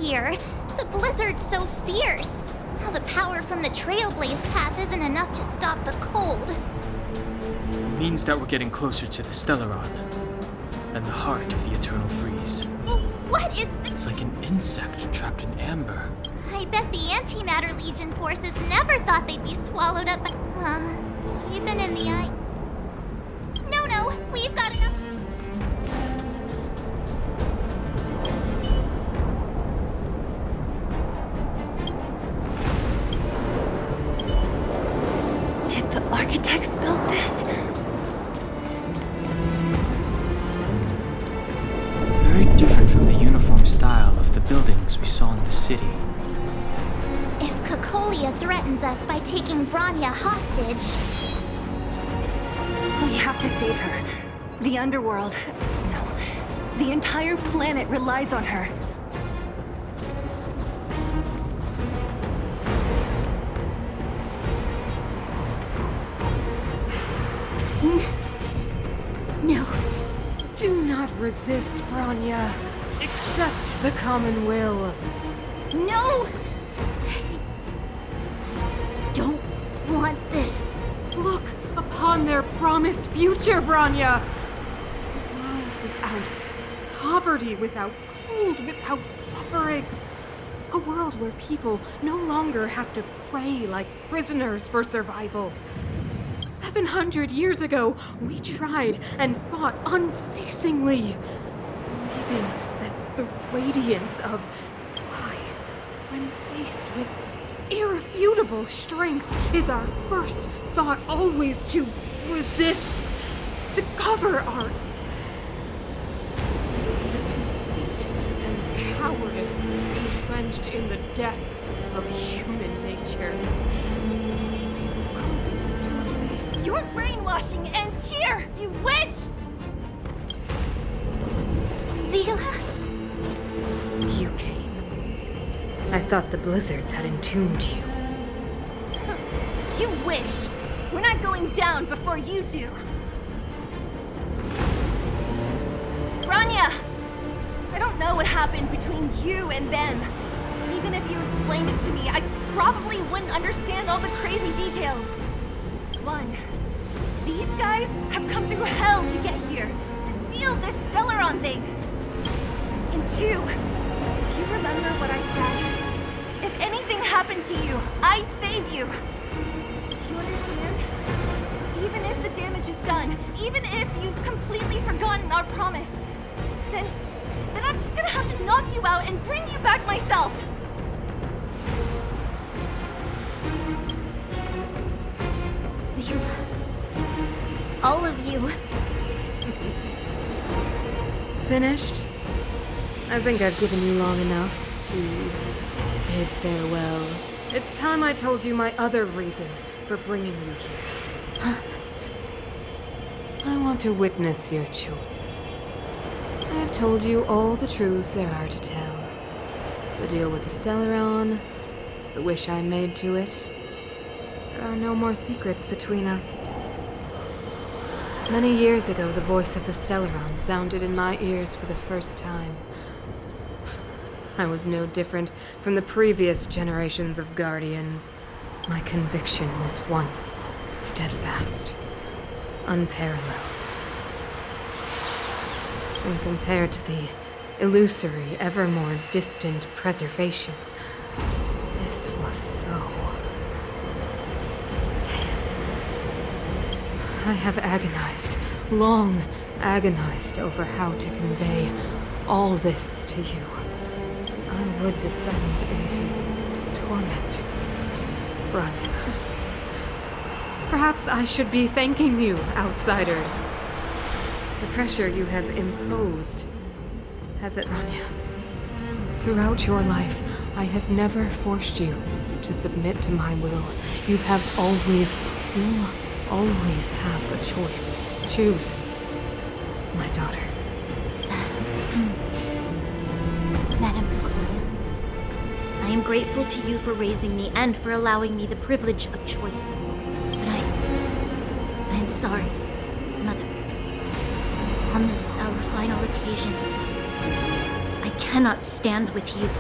here. The blizzard's so fierce. Now the power from the Trailblaze path isn't enough to stop the cold. Means that we're getting closer to the Stellaron, and the heart of the Eternal Freeze. Well, what is this? It's like an insect trapped in amber. I bet the Antimatter Legion forces never thought they'd be swallowed up by... even in the eye... No, we've got enough... Did the architects build this? Very different from the uniform style of the buildings we saw in the city. If Cocolia threatens us by taking Bronya hostage... We have to save her. The underworld... No. The entire planet relies on her. No. Do not resist, Bronya. Accept the common will. No! I don't want this. Look upon their promised future, Bronya. A world without poverty, without cold, without suffering. A world where people no longer have to pray like prisoners for survival. 700 years ago, we tried and fought unceasingly, believing that the radiance of why, when faced with irrefutable strength, is our first thought always to resist, to cover our... It is the conceit and cowardice entrenched in the depths of human nature. So difficult to face. Your brainwashing ends here, you witch! Zila? You came. I thought the blizzards had entombed you. You wish! We're not going down before you do! Bronya! I don't know what happened between you and them. Even if you explained it to me, I probably wouldn't understand all the crazy details. One, these guys have come through hell to get here, to seal this Stellaron thing. And two, do you remember what I said? If anything happened to you, I'd save you. Do you understand? Even if the damage is done, even if you've completely forgotten our promise, then I'm just gonna have to knock you out and bring you back myself. Zila. All of you. Finished? I think I've given you long enough to bid farewell. It's time I told you my other reason for bringing you here. Huh? I want to witness your choice. I have told you all the truths there are to tell. The deal with the Stellaron, the wish I made to it. There are no more secrets between us. Many years ago, the voice of the Stellaron sounded in my ears for the first time. I was no different from the previous generations of Guardians. My conviction was once steadfast, unparalleled. And compared to the illusory, ever more distant preservation, this was so... dead. I have agonized, long agonized over how to convey all this to you. I would descend into torment. Run. Perhaps I should be thanking you, outsiders. The pressure you have imposed has it, Bronya. Throughout your life, I have never forced you to submit to my will. You have always, will always have a choice. Choose, my daughter. Madam Cocolia, I am grateful to you for raising me and for allowing me the privilege of choice. But I am sorry, Mother. On this, our final occasion, I cannot stand with you.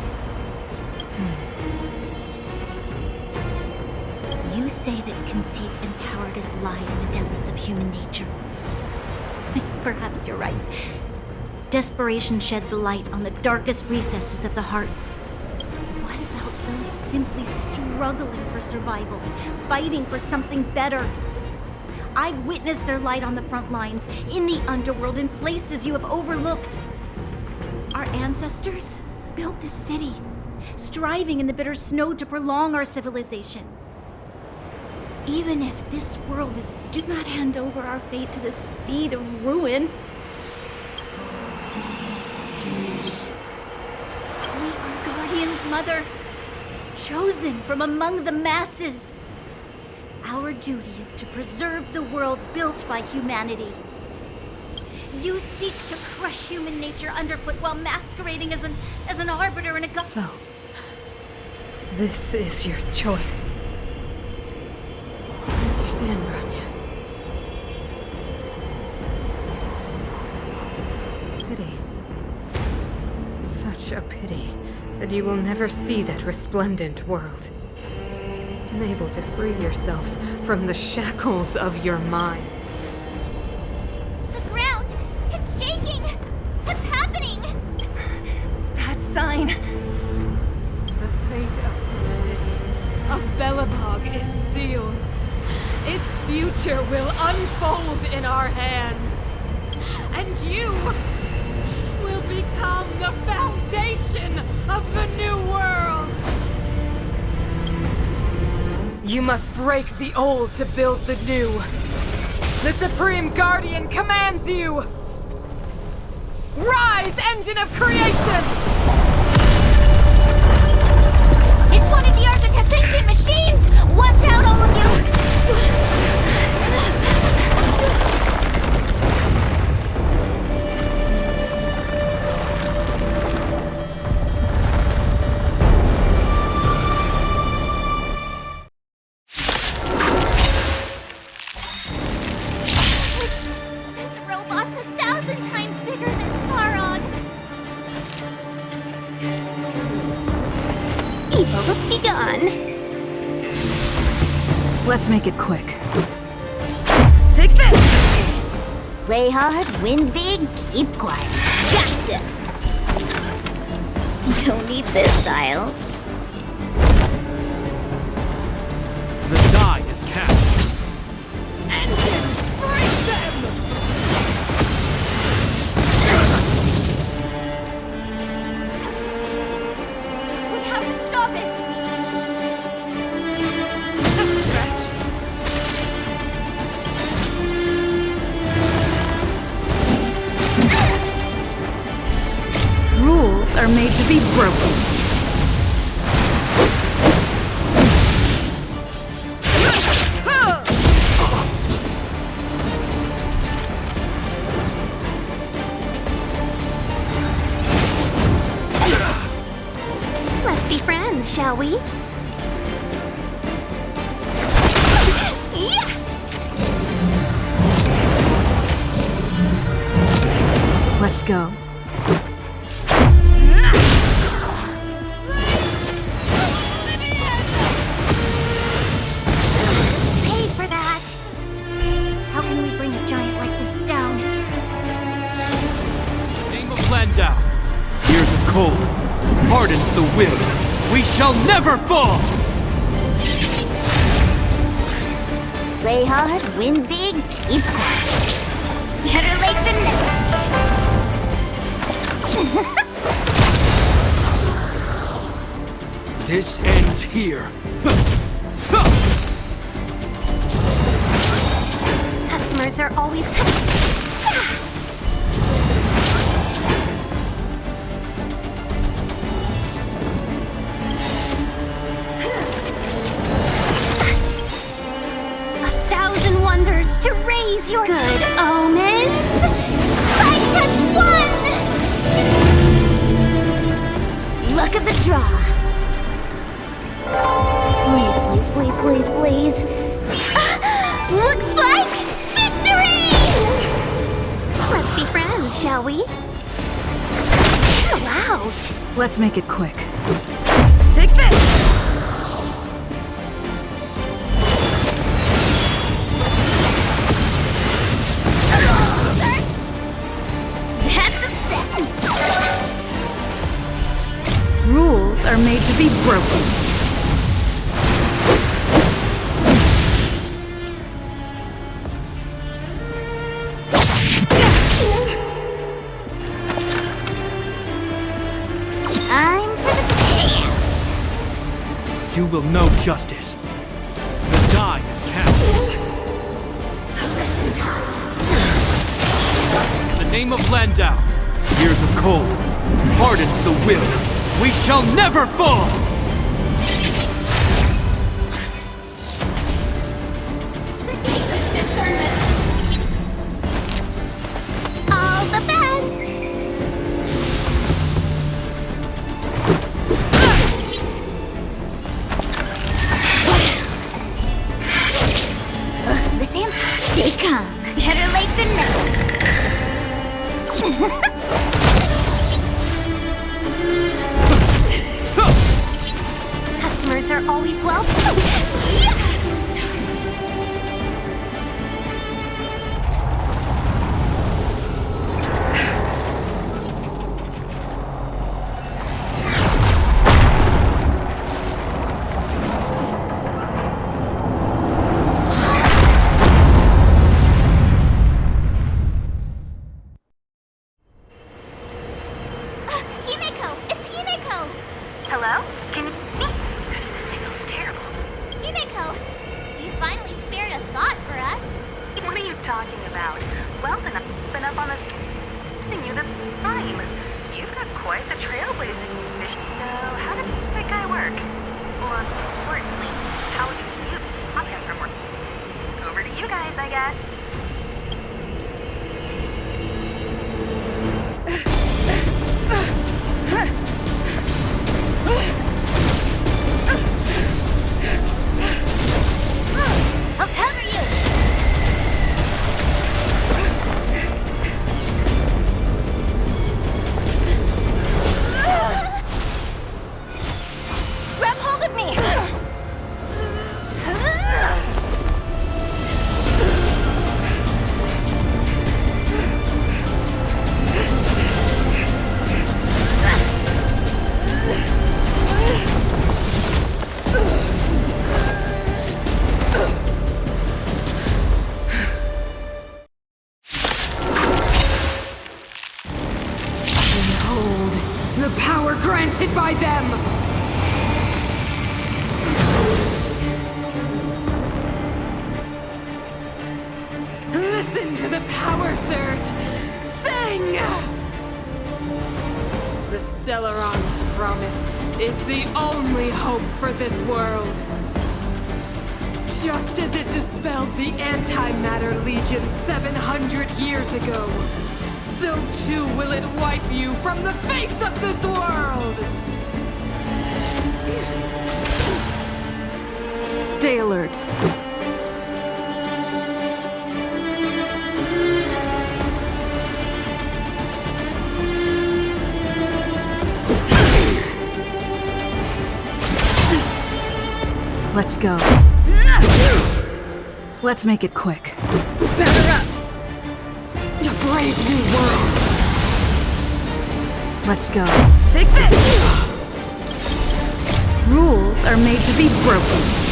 You say that conceit and cowardice lie in the depths of human nature. Perhaps you're right. Desperation sheds a light on the darkest recesses of the heart. What about those simply struggling for survival, fighting for something better? I've witnessed their light on the front lines, in the underworld, in places you have overlooked. Our ancestors built this city, striving in the bitter snow to prolong our civilization. Even if this world is do not hand over our fate to the seed of ruin. We are Guardian's mother, chosen from among the masses. Our duty is to preserve the world built by humanity. You seek to crush human nature underfoot while masquerading as an arbiter in a So, this is your choice. I understand, Bronya. Pity. Such a pity that you will never see that resplendent world. Unable to free yourself from the shackles of your mind. The ground! It's shaking! What's happening? That sign. The fate of this city, of Belobog, is sealed. Its future will unfold in our hands. And you will become the foundation of the new world. You must break the old to build the new. The Supreme Guardian commands you! Rise, engine of creation! It's one of the Architect's ancient machines! Watch out, all of you! This robot's 1,000 times bigger than Svarog! Evo's begun! Let's make it quick. Take this! Play hard, win big, keep quiet. Gotcha! Don't need this style. The die is cast. Engines, break them! We have to stop it! Just a scratch. Rules are made to be broken. Let's be friends, shall we? Yeah! Let's go. Paid for that! How can we bring a giant like this down? Angle plan down. Years of cold hardens the will. We shall never fall! Play hard, win big, keep quiet. Better late than never. This ends here. Customers are always... 1,000 wonders to raise your good omens. Fight test 1! Luck of the draw. Please, please, please, please, please. Looks like victory! Let's be friends, shall we? Chill out. Let's make it quick. Take Take this! Rules are made to be broken. Time for the payout. You will know justice. The die is cast. In the name of Landau, years of cold, hardens the will. We shall never fall! Sagacious discernment. All the best. This hand, stay calm. Better late than never. Customers are always welcome. Yes! Himeko! It's Himeko! Hello? Can you hear me? Gosh, the signal's terrible. Himeko! You finally spared a thought for us. What are you talking about? Weldon, I've been up on the you the time. You've got quite the trailblazing mission. So, how did that guy work? More importantly, how do you stop him from working? Over to you guys, I guess. I'll cover you! Grab hold of me! Behold, the power granted by them! Listen to the power surge! Sing! The Stellaron's promise is the only hope for this world. Just as it dispelled the Antimatter Legion 700 years ago, so too will it wipe you from the face of this world! Stay alert. Let's go. Let's make it quick. Batter up! A brave new world! Let's go. Take this! Rules are made to be broken.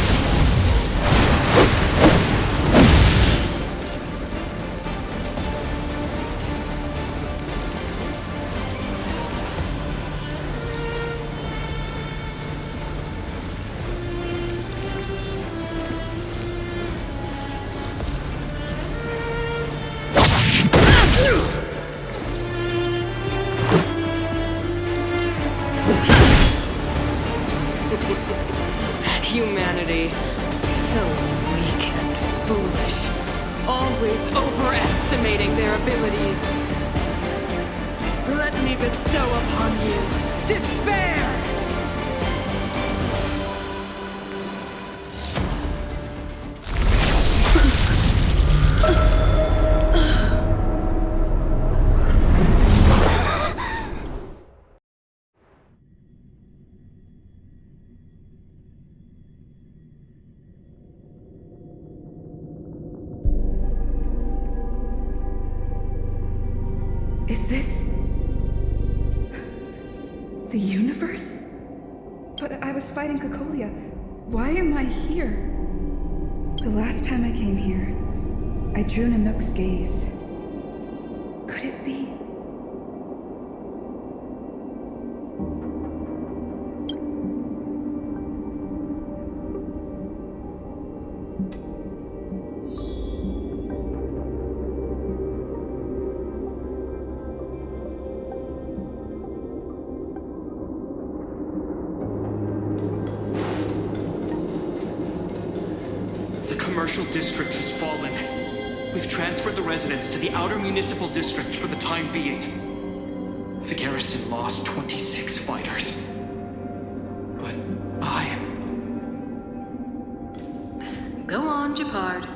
Humanity. So weak and foolish. Always overestimating their abilities. Let me bestow upon you despair! Is this... the universe? But I was fighting Cocolia. Why am I here? The last time I came here, I drew Nanook's gaze. Could it be? The commercial district has fallen. We've transferred the residents to the outer municipal district for the time being. The garrison lost 26 fighters. But Go on, Japard.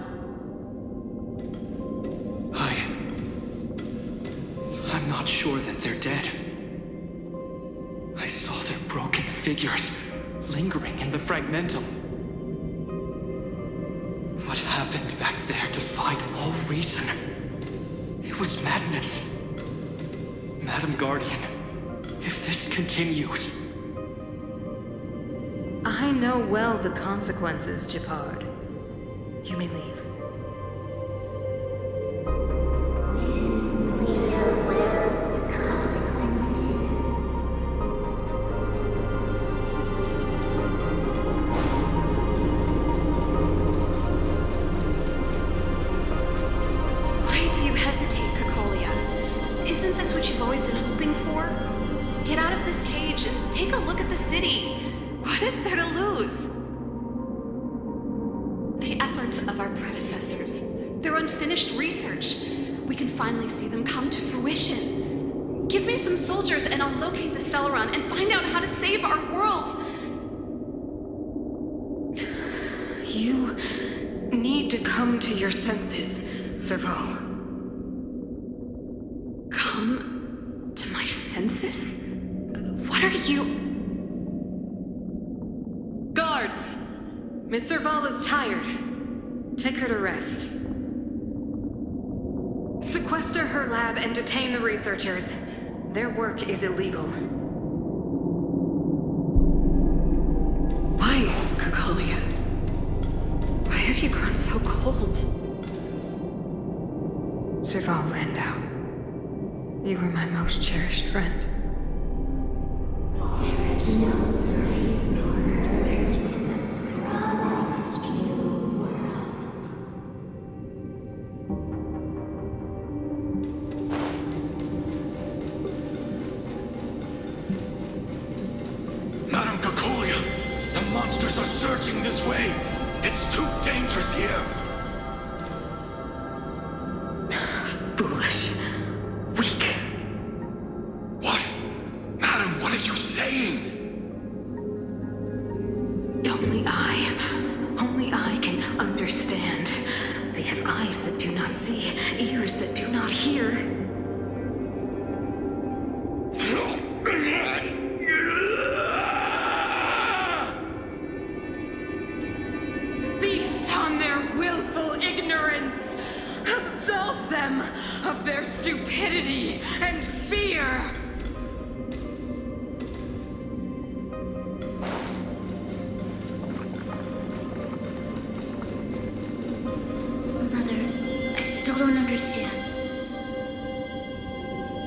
I'm not sure that they're dead. I saw their broken figures lingering in the fragmentum. What happened back there defied all reason. It was madness. Madam Guardian, if this continues... I know well the consequences, Japard. You may leave. Why do you hesitate, Cocolia? Isn't this what you've always been hoping for? Get out of this cage and take a look at the city. What is there to lose? The efforts of our predecessors, their unfinished research. We can finally see them come to fruition. Give me some soldiers and I'll locate the Stellaron and find out how to save our world. You need to come to your senses, Serval. Come to my senses? What are you... Guards! Miss Serval is tired. Take her to rest. Sequester her lab and detain the researchers. Their work is illegal. Why, Cocolia? Why have you grown so cold? Serval Landau, you were my most cherished friend. There is no place nor place from this new world. Madam Cocolia, the monsters are surging this way. It's too dangerous here. Foolish. Weak. What? Madam, what are you saying? Only I can understand. They have eyes that do not see, ears that do not hear. Feast on their willful ignorance. Absolve them of their stupidity and fear. Mother, I still don't understand.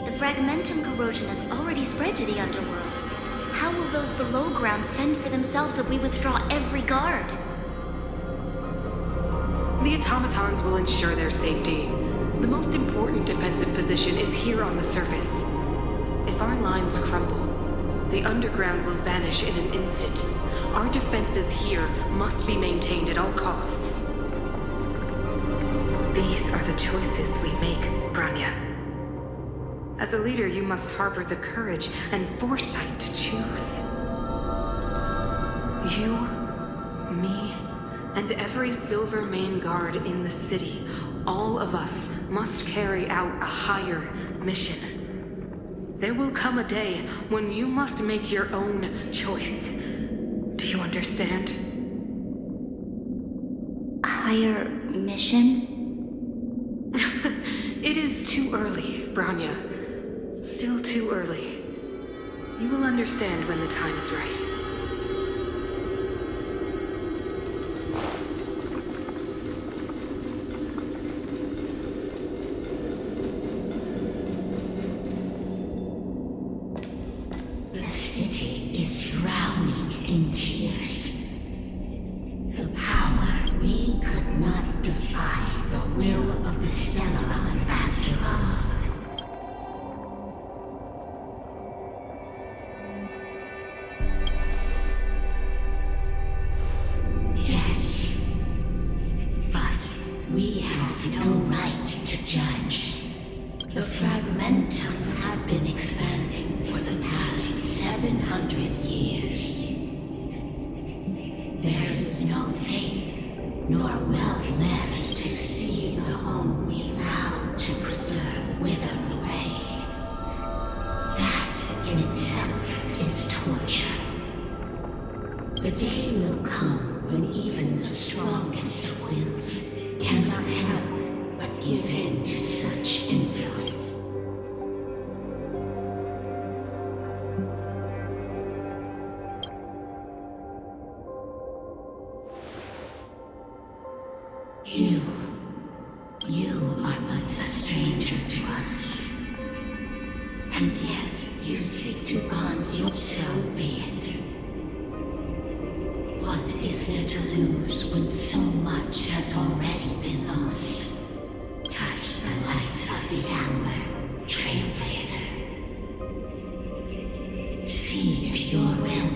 The fragmentum corrosion has already spread to the underworld. How will those below ground fend for themselves if we withdraw every guard? The automatons will ensure their safety. The most important defensive position is here on the surface. If our lines crumble, the underground will vanish in an instant. Our defenses here must be maintained at all costs. These are the choices we make, Branya. As a leader, you must harbor the courage and foresight to choose. You, me, and every Silver Main Guard in the city, all of us must carry out a higher mission. There will come a day when you must make your own choice. Do you understand? Higher mission? It is too early, Branya. Still too early. You will understand when the time is right. The city is drowning in tears. The power we could not defy the will of the Stellaron after all. Yes, but we have no right to judge. The Fragmentum have been expanding for the past 700 years. There is no faith nor wealth left to see the home we vowed to preserve wither away. That in itself is torture. The day will come when even the strongest of wills cannot help but give in to such influence. You are but a stranger to us. And yet you seek to bond your so be it. What is there to lose when so much has already been lost? Touch the light of the amber, trailblazer. See if your will.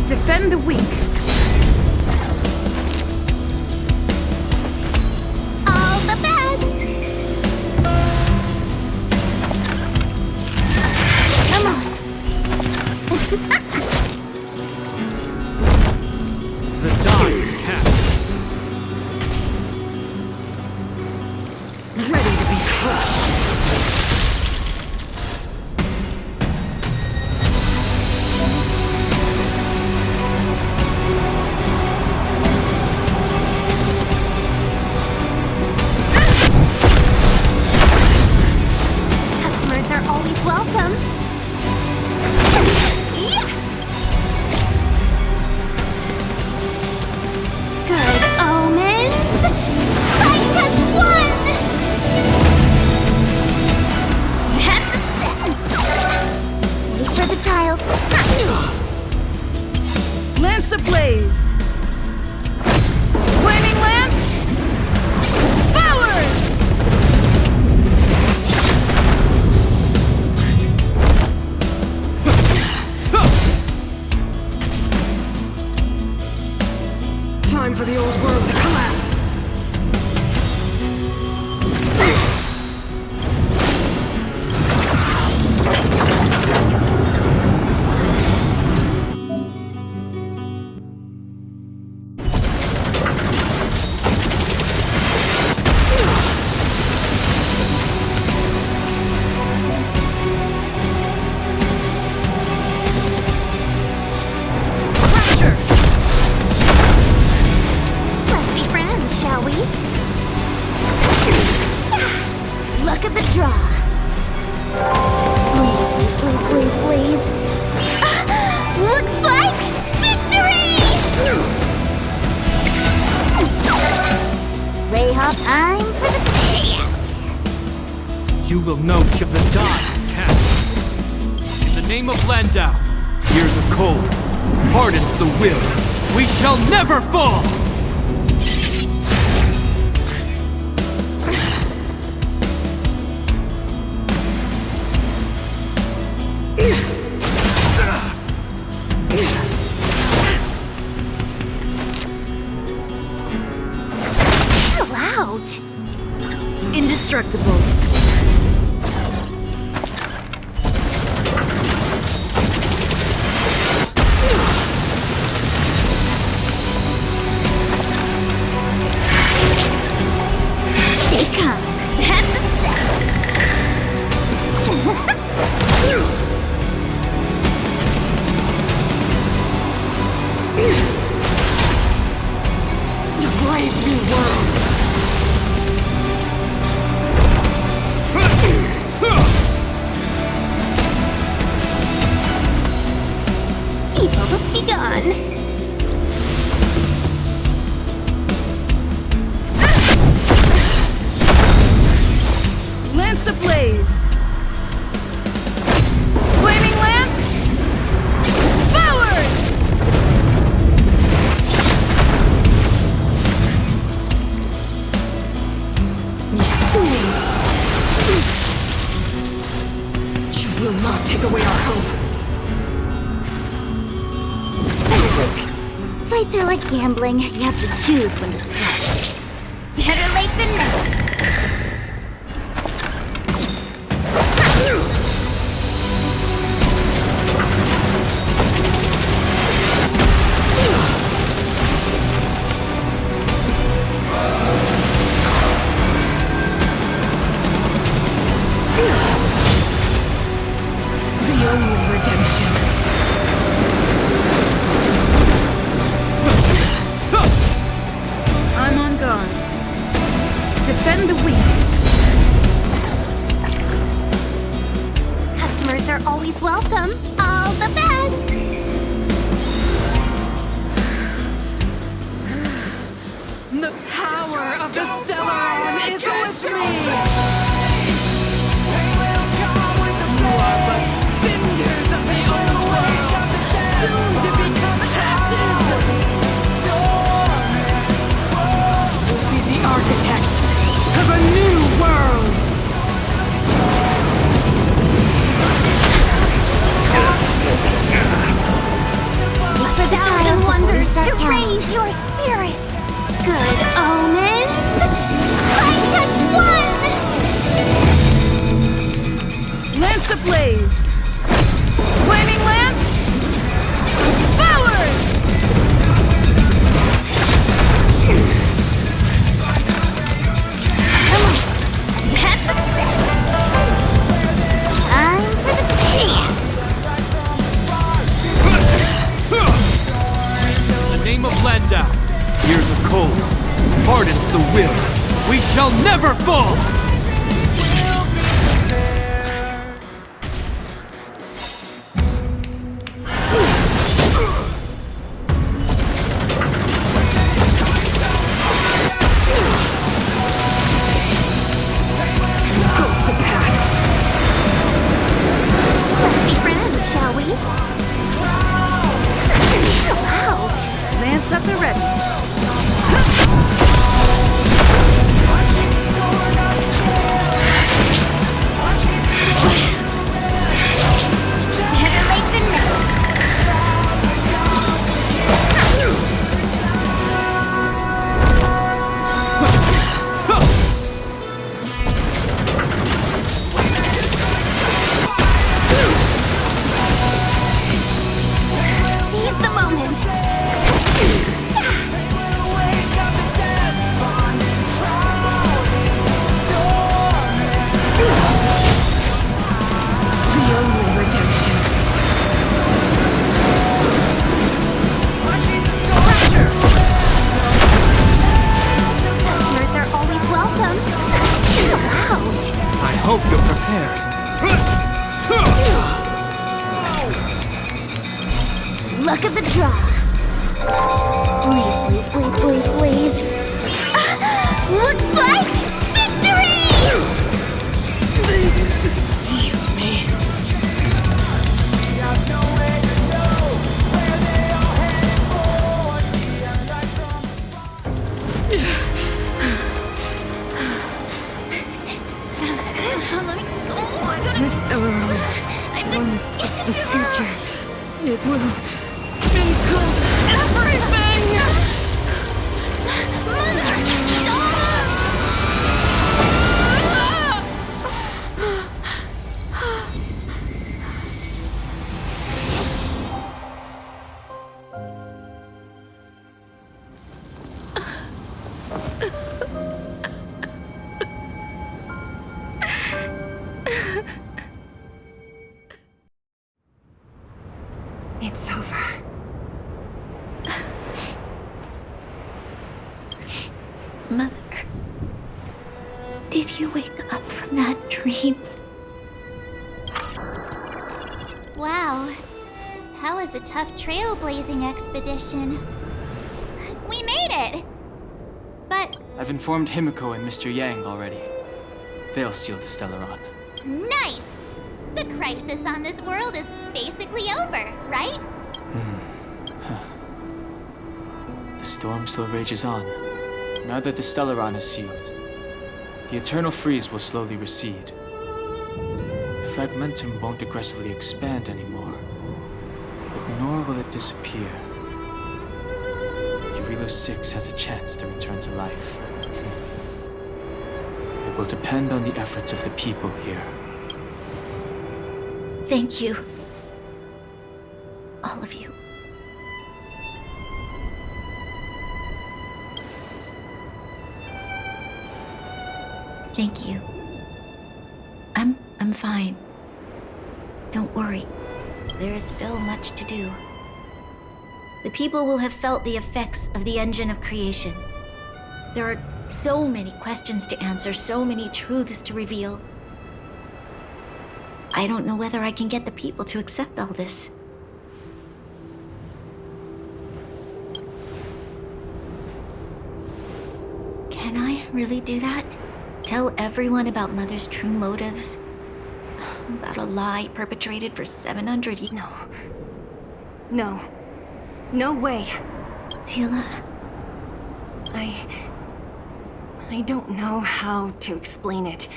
Defend the weak. All the best! Come on! The die is cast. Ready to be crushed. Welcome. Good omens. Fight has won. That's it. Wait for the tiles. Lance ablaze. Flaming lance. Forward. will know the die is cast. In the name of Landau, years of cold, hardens the will. We shall never fall! Chill out. Indestructible. Stay calm. That's a To brave new world. evil must be gone. Lance ablaze! Flaming lance! Forward! You will not take away our hope. Fights are like gambling. You have to choose when to strike. Better late than never. The only redemption. I'm on guard. Defend the weak. Customers are always welcome. All the best. The power of the Stellaron is with me! You are but cinders of the old world, soon to become active! We'll be the architect of a new world! For the time wonders to raise your spirits. Good omens. Fight as one. Lance ablaze! Flaming lance! Forward! Come on. That's the set. Time for the dance. In the name of Landau, years of cold, hardens the will. We shall never fall! Let's be friends, shall we? Chill out. Lance at the ready. Better late than never. Seize the moment. The only redemption. Customers are always welcome. Chill out. I hope you're prepared. Luck of the draw. Please, please, please, please, please. Looks like victory! Stellar promised us the future. It will engulf everything! Mother, stop! It's over. Mother, did you wake up from that dream? Wow, that was a tough trailblazing expedition. We made it! But I've informed Himiko and Mr. Yang already. They'll seal the Stellaron. nice! The crisis on this world is basically over, right? The storm still rages on. Now that the Stellaron is sealed, the eternal freeze will slowly recede. Fragmentum won't aggressively expand anymore, but nor will it disappear. Eurilo 6 has a chance to return to life. It will depend on the efforts of the people here. Thank you. All of you. Thank you. I'm fine. Don't worry. There is still much to do. The people will have felt the effects of the engine of creation. There are so many questions to answer, so many truths to reveal. I don't know whether I can get the people to accept all this. Can I really do that? Tell everyone about Mother's true motives? About a lie perpetrated for 700 years? No. No way. Seela, I don't know how to explain it,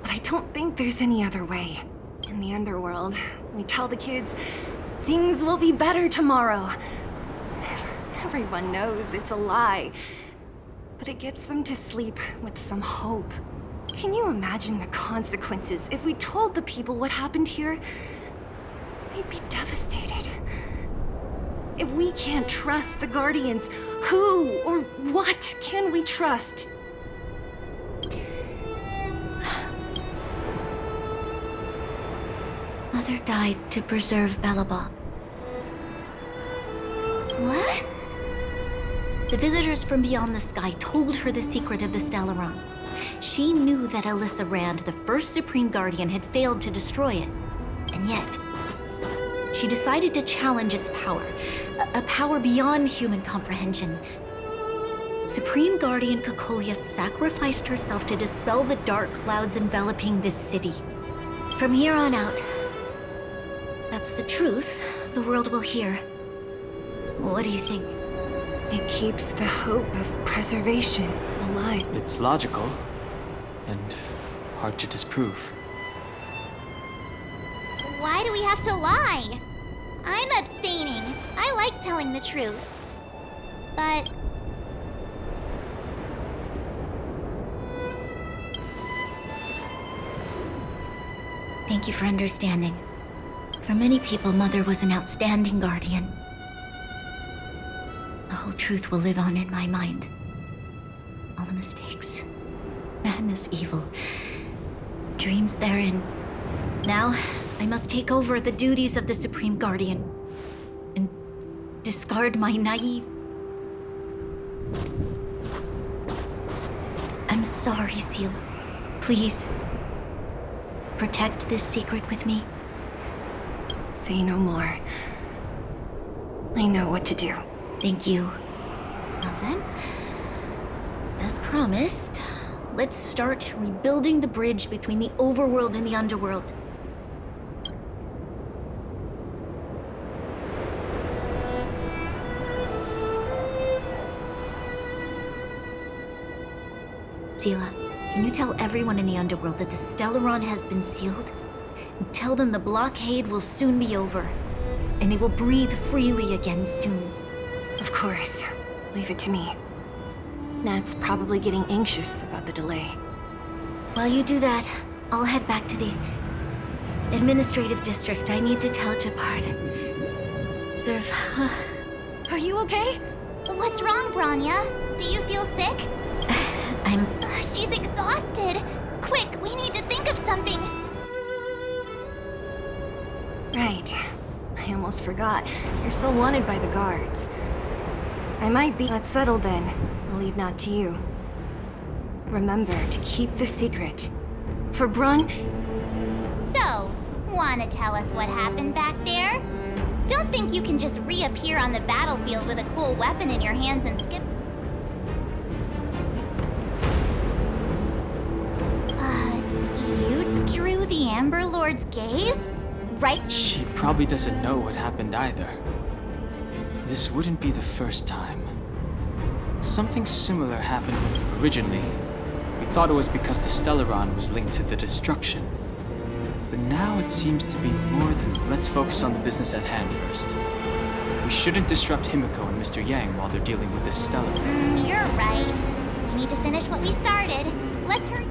but I don't think there's any other way. In the underworld, we tell the kids, things will be better tomorrow. Everyone knows it's a lie, but it gets them to sleep with some hope. Can you imagine the consequences if we told the people what happened here? They'd be devastated. If we can't trust the Guardians, who or what can we trust? Mother died to preserve Balabog. What? The visitors from beyond the sky told her the secret of the Stellaron. She knew that Alyssa Rand, the first Supreme Guardian, had failed to destroy it. And yet, she decided to challenge its power. A power beyond human comprehension. Supreme Guardian Cocolia sacrificed herself to dispel the dark clouds enveloping this city. From here on out, that's the truth the world will hear. What do you think? It keeps the hope of preservation alive. It's logical, and hard to disprove. Why do we have to lie? I'm abstaining. I like telling the truth. But Thank you for understanding. For many people, Mother was an outstanding guardian. The whole truth will live on in my mind. All the mistakes, madness, evil, dreams therein. Now, I must take over the duties of the Supreme Guardian and discard my naive... I'm sorry, Seela. Please, protect this secret with me. Say no more. I know what to do. Thank you. Well then, as promised, let's start rebuilding the bridge between the overworld and the underworld. Seela, can you tell everyone in the underworld that the Stellaron has been sealed? and tell them the blockade will soon be over, and they will breathe freely again soon. Of course. Leave it to me. Nat's probably getting anxious about the delay. While you do that, I'll head back to the administrative district. I need to tell Japard. Serve. Are you okay? What's wrong, Branya? Do you feel sick? I'm... She's exhausted. Quick, we need to think of something. Right. I almost forgot. You're still wanted by the guards. I might be... Let's settle then. I'll leave Nat to you. Remember to keep the secret. For Brun... So, wanna tell us what happened back there? Don't think you can just reappear on the battlefield with a cool weapon in your hands and skip... You drew the Amber Lord's gaze? Right? She probably doesn't know what happened either. This wouldn't be the first time. Something similar happened when originally we thought it was because the Stellaron was linked to the destruction. But now it seems to be more than let's focus on the business at hand first. We shouldn't disrupt Himiko and Mr. Yang while they're dealing with this Stellaron. You're right. We need to finish what we started. Let's hurry.